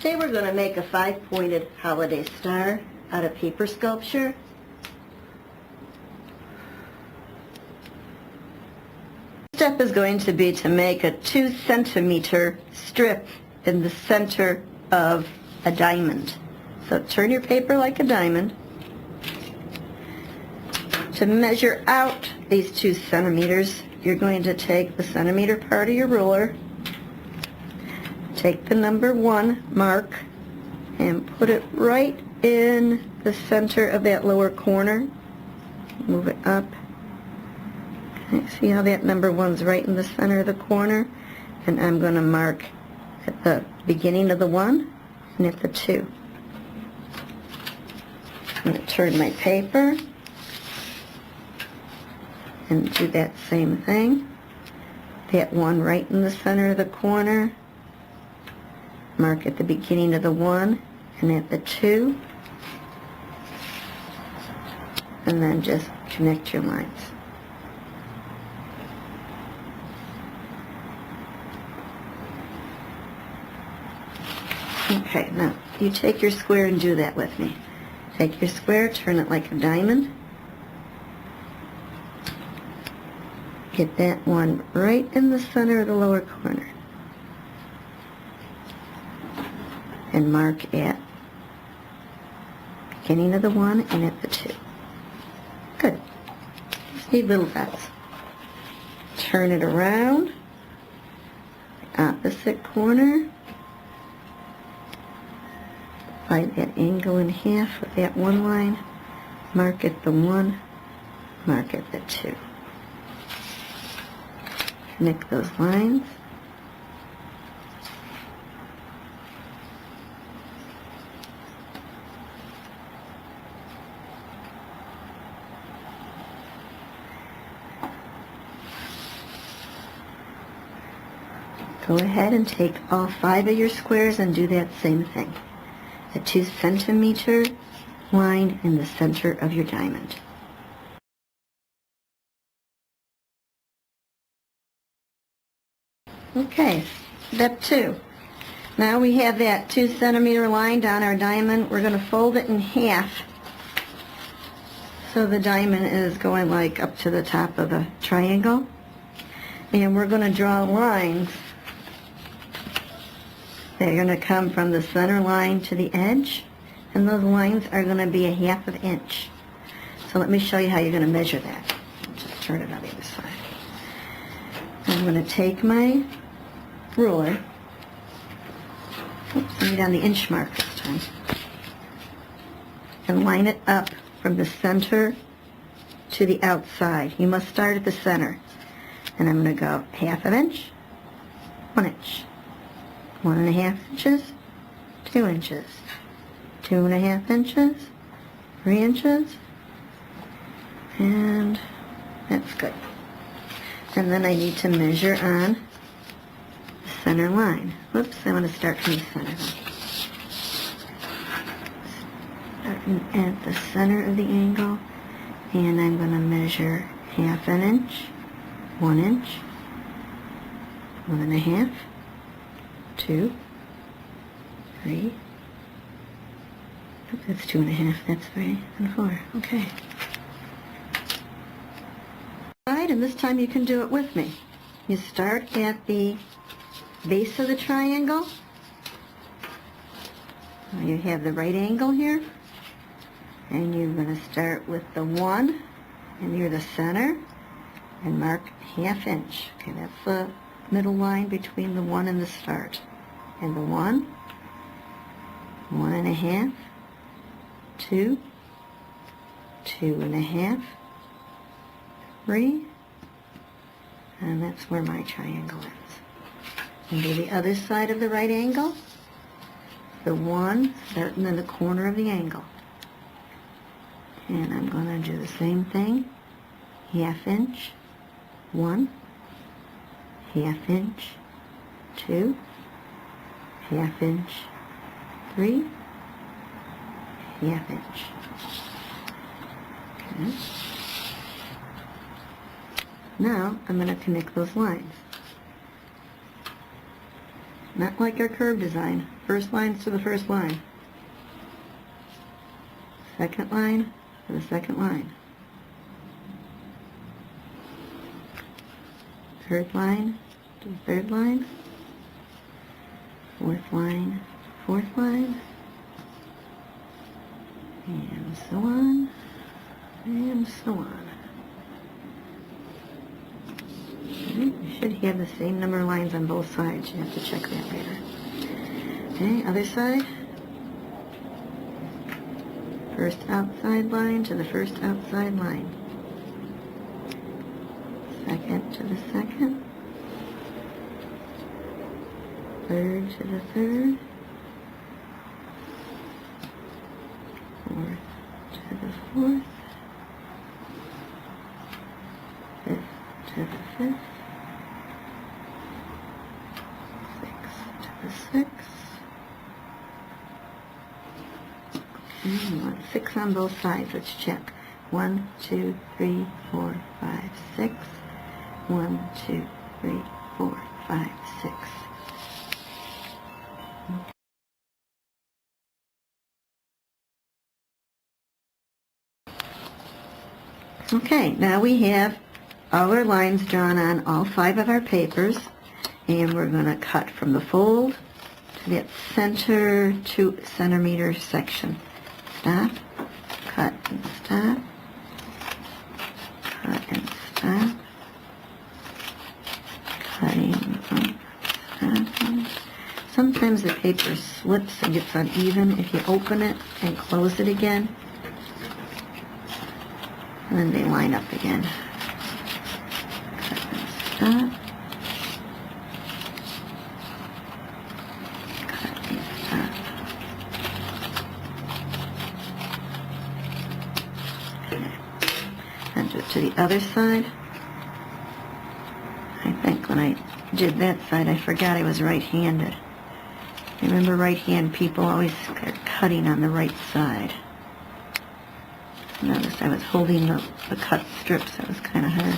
Today we're going to make a 5-pointed holiday star out of paper sculpture. Step is going to be to make a 2-centimeter strip in the center of a diamond. So turn your paper like a diamond. To measure out these 2 centimeters, you're going to take the centimeter part of your ruler, take the number 1 mark, and put it right in the center of that lower corner. Move it up. Okay, see how that number 1's right in the center of the corner? And I'm going to mark at the beginning of the 1 and at the 2. I'm going to turn my paper and do that same thing. That 1 right in the center of the corner. Mark at the beginning of the 1 and at the 2. And then just connect your lines. Okay, now you take your square and do that with me. Take your square, turn it like a diamond. Get that 1 right in the center of the lower corner. And mark at beginning of the 1 and at the 2. Good. Just need little dots. Turn it around. The opposite corner. Divide that angle in half with that 1 line. Mark at the 1. Mark at the 2. Connect those lines. Go ahead and take all 5 of your squares and do that same thing. A 2-centimeter line in the center of your diamond. Okay, step 2. Now we have that 2-centimeter line down our diamond. We're going to fold it in half so the diamond is going like up to the top of the triangle. And we're going to draw lines. They're going to come from the center line to the edge, and those lines are going to be a 1/2 inch. So let me show you how you're going to measure that. Just turn it on the other side. I'm going to take my ruler. Oops, I need on the inch mark this time. And line it up from the center to the outside. You must start at the center. And I'm going to go 1/2 inch, 1 inch. 1.5 inches, 2 inches, 2.5 inches, 3 inches, and that's good. And then I need to measure on the center line. Whoops, I want to start from the center line. Starting at the center of the angle, and I'm going to measure 1/2 inch, 1 inch, 1.5, 2, 3, that's 2.5, that's 3, and 4. Okay. Alright, and this time you can do it with me. You start at the base of the triangle. You have the right angle here. And you're going to start with the 1, and near the center, and mark 1/2 inch. Okay, that's the middle line between the 1 and the start. And the 1, 1.5, 2, 2.5, 3, and that's where my triangle is. And do the other side of the right angle, the 1 starting in the corner of the angle. And I'm going to do the same thing, 1/2 inch, 1, 1/2 inch, 2, 1/2 inch, 3, 1/2 inch. Okay. Now I'm going to connect those lines. not like our curve design. First lines to the first line. Second line to the second line. Third line to the third line. Fourth line, fourth line. And so on. And so on. Okay, you should have the same number of lines on both sides. You have to check that later. Okay, other side. First outside line to the first outside line. Second to the second. Third to the third. Fourth to the fourth. Fifth to the fifth. Sixth to the sixth. Okay, we want 6 on both sides. Let's check. 1, 2, 3, 4, 5, 6. 1, 2, 3, 4, 5, 6. Okay, now we have all our lines drawn on all 5 of our papers, and we're going to cut from the fold to that center 2 centimeter section. Stop, cut and stop, cut and stop, cutting, stopping. Sometimes the paper slips and gets uneven if you open it and close it again. And then they line up again. Cut and stop. Cut and stop. Okay. And do it to the other side. I think when I did that side, I forgot I was right-handed. Remember, right-hand people always are cutting on the right side. Notice I was holding the cut strips. That was kind of hard.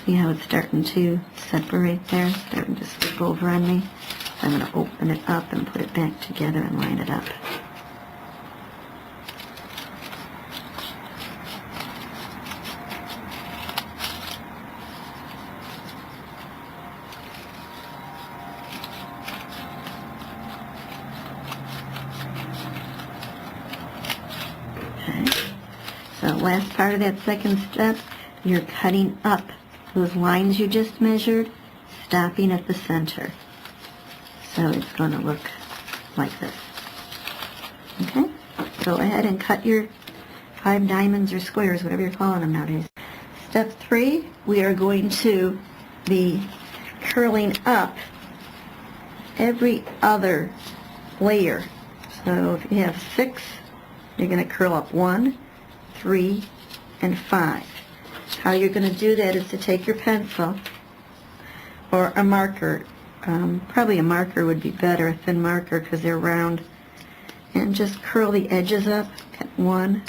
See how it's starting to separate there? Starting to slip over on me. So I'm going to open it up and put it back together and line it up. So last part of that second step, you're cutting up those lines you just measured, stopping at the center. So it's going to look like this. Okay? Go ahead and cut your 5 diamonds or squares, whatever you're calling them nowadays. Step 3, we are going to be curling up every other layer. So if you have 6, you're going to curl up 1, 3, and 5. How you're going to do that is to take your pencil or a marker. Probably a marker would be better, a thin marker, because they're round. And just curl the edges up at 1,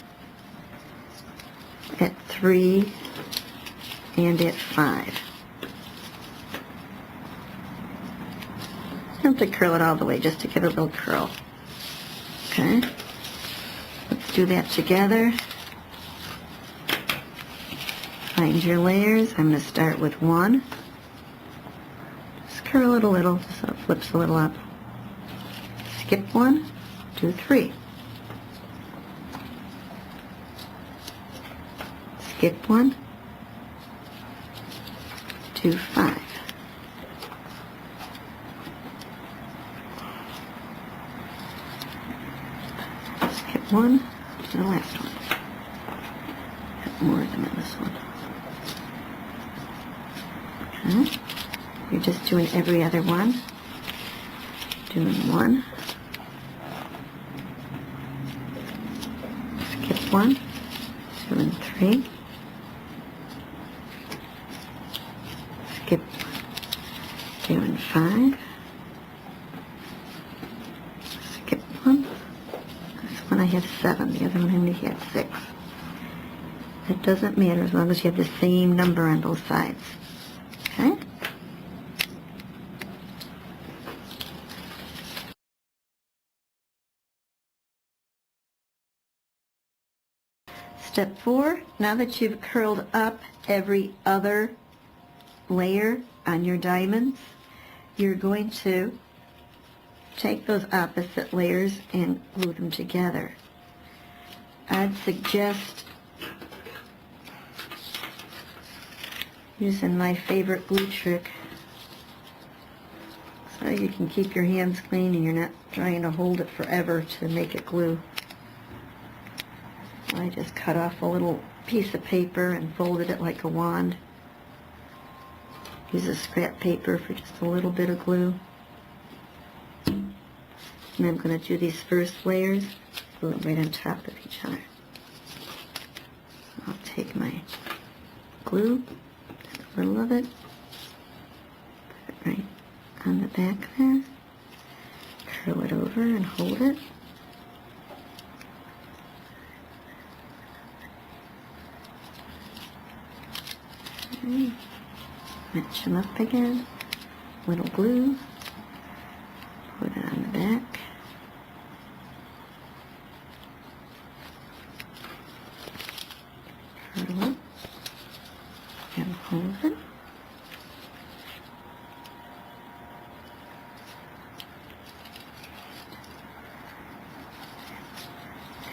at 3, and at 5. You don't have to curl it all the way, just to give it a little curl. Okay? Let's do that together. Find your layers. I'm going to start with 1. Just curl it a little so it flips a little up. Skip 1, do 3. Skip 1, do 5. Skip 1, to the last one. Got more of them in this one. Okay. You're just doing every other one. Doing 1. Skip 1, 2 and 3. Skip 2 and 5. Skip 1. This one I have 7. The other one I only had 6. It doesn't matter as long as you have the same number on both sides. Okay? Step 4, now that you've curled up every other layer on your diamonds, you're going to take those opposite layers and glue them together. I'd suggest using my favorite glue trick so you can keep your hands clean and you're not trying to hold it forever to make it glue. I just cut off a little piece of paper and folded it like a wand. Use a scrap paper for just a little bit of glue. And I'm going to do these first layers, glue them right on top of each other. I'll take my glue, just a little of it, put it right on the back there, curl it over and hold it. Okay. Match them up again, little glue, put it on the back. Curl it and hold it.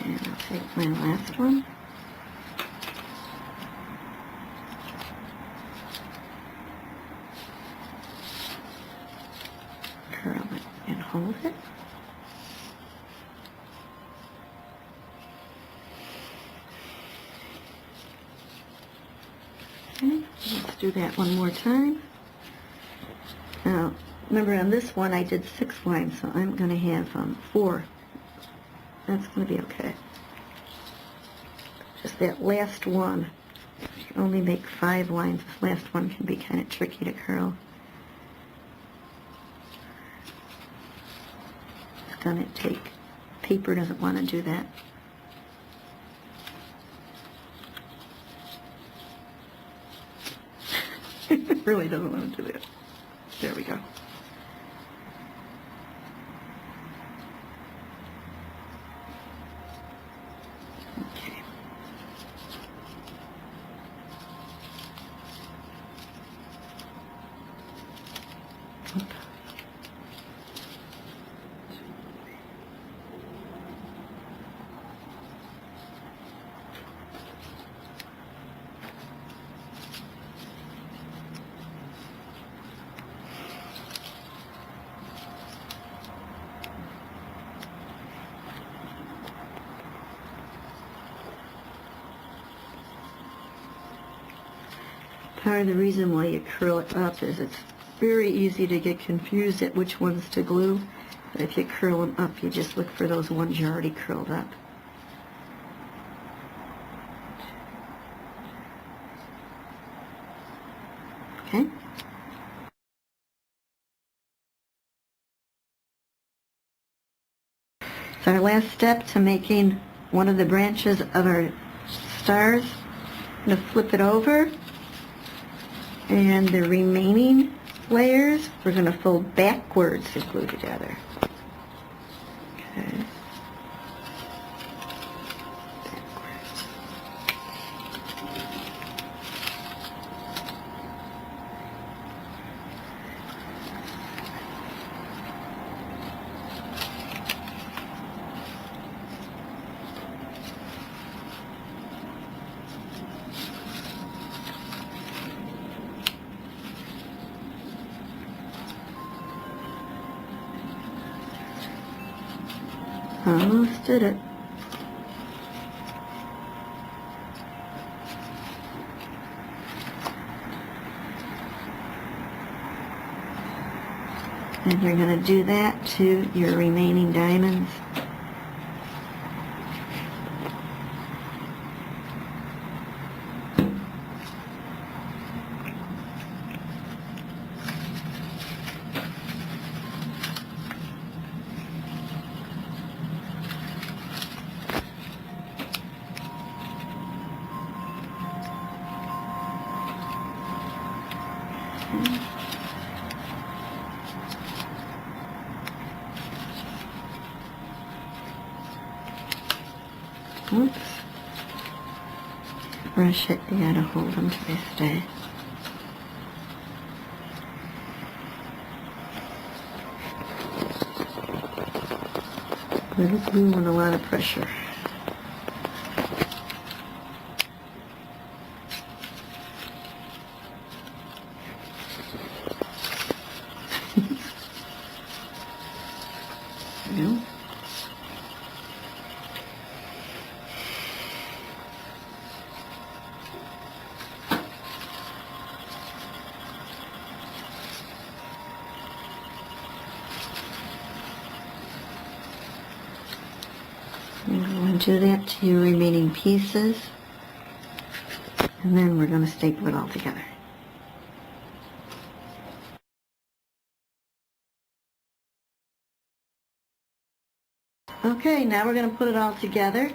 And I'll take my last one. Curl it and hold it. Okay, let's do that one more time. Now, remember on this one I did 6 lines, so I'm going to have 4. That's going to be okay. Just that last one. You can only make 5 lines. This last one can be kind of tricky to curl. It's going to take, paper doesn't want to do that. It really doesn't want to do that. There we go. Okay. Oop. Part of the reason why you curl it up is it's very easy to get confused at which ones to glue. But if you curl them up, you just look for those ones you already curled up. Okay? So our last step to making one of the branches of our stars. I'm going to flip it over. And the remaining layers, we're going to fold backwards and glue together. Okay. Backwards. Almost did it. And you're going to do that to your remaining diamonds. Oops. brush it, you gotta hold them till they stay. Little glue and a lot of pressure. No. I'm going to do that to your remaining pieces, and then we're going to staple it all together. Okay, now we're going to put it all together.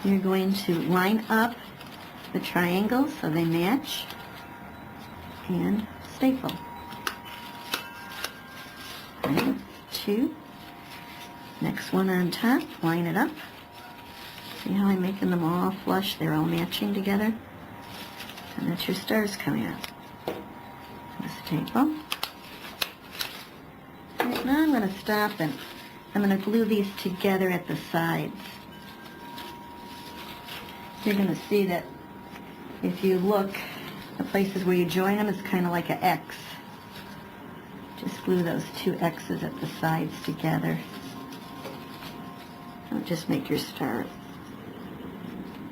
You're going to line up the triangles so they match, and staple. 1, 2. Next one on top, line it up. See how I'm making them all flush? They're all matching together. And that's your stars coming out. Staple. Right, now I'm going to stop and I'm going to glue these together at the sides. You're going to see that if you look, the places where you join them, it's kind of like an X. Just glue those two X's at the sides together. It'll just make your star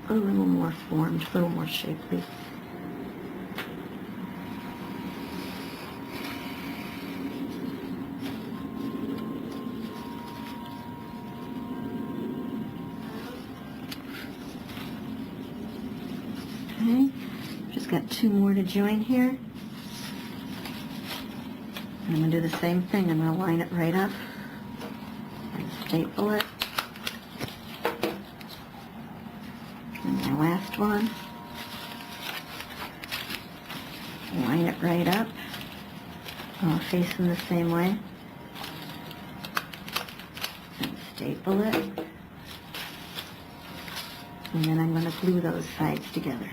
a little more formed, a little more shapely. Okay, just got 2 more to join here. And I'm going to do the same thing. I'm going to line it right up and staple it. And my last one. Line it right up, all facing the same way. And staple it. And then I'm going to glue those sides together.